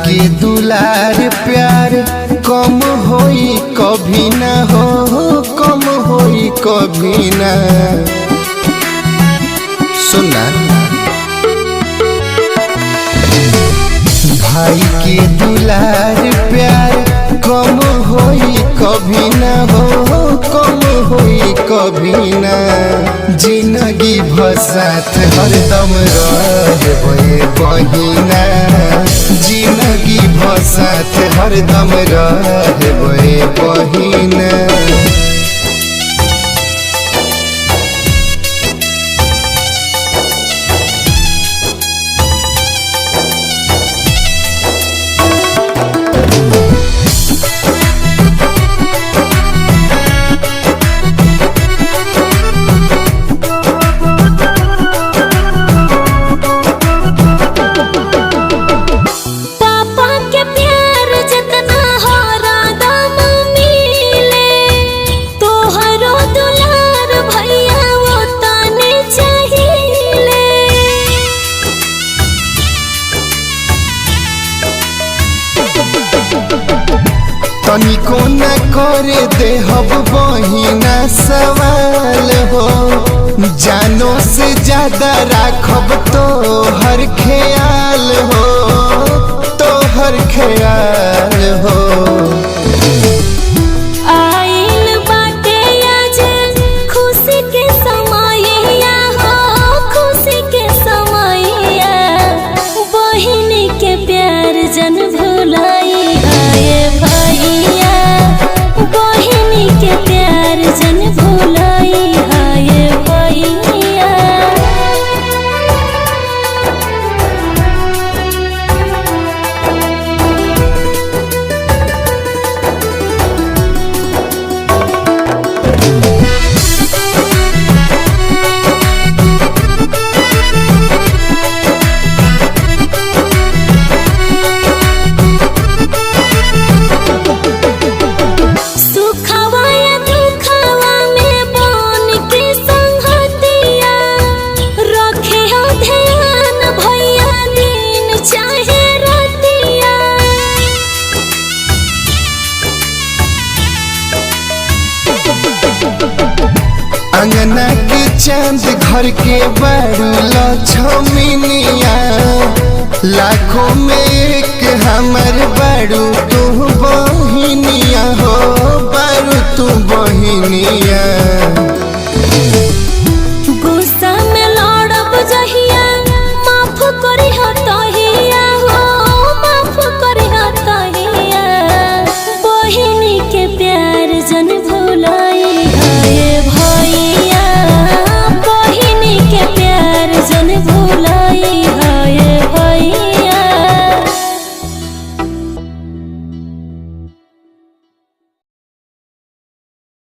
के दुलार प्यार कम होई कभी ना हो, कम होई कभी ना। सुनना भाई के दुलार प्यार कम होई कभी ना हो, कम होई कभी ना। जिंदगी भर साथ हरदम रहबे बहिना, जिंदगी भर साथ हरदम रहबे बहिना। तनिको न करे देहब बहिना सवाल हो, जानो से ज्यादा राखब तो हर ख्याल हो, तो हर ख्याल हो। आइल बाटे आज खुशी के समयया हो, खुशी के समयया। बहिनी के प्यार जन भुलाई आए भैया, बहिनी के प्यार जन भुलाई आए भैया। अंगना के चांद घर के बड़ू लक्ष्मीनिया, लाखों में एक हमर बड़ू तू बहिनिया हो, बड़ू तू बहिनिया।